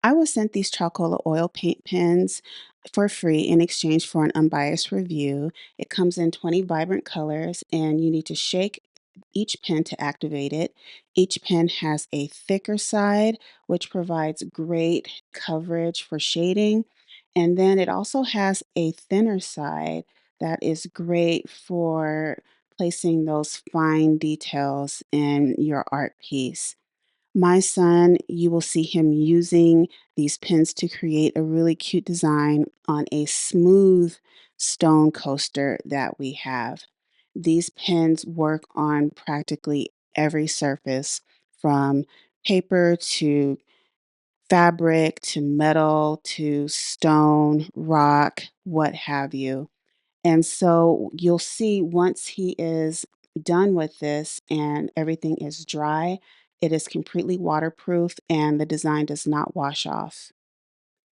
I was sent these Chalkola oil paint pens for free in exchange for an unbiased review. It comes in 20 vibrant colors, and you need to shake each pen to activate it. Each pen has a thicker side, which provides great coverage for shading. And then it also has a thinner side that is great for placing those fine details in your art piece. My son, you will see him using these pens to create a really cute design on a smooth stone coaster that we have. These pens work on practically every surface from paper to fabric to metal to stone, rock, what have you. And so you'll see once he is done with this and everything is dry, it is completely waterproof and the design does not wash off.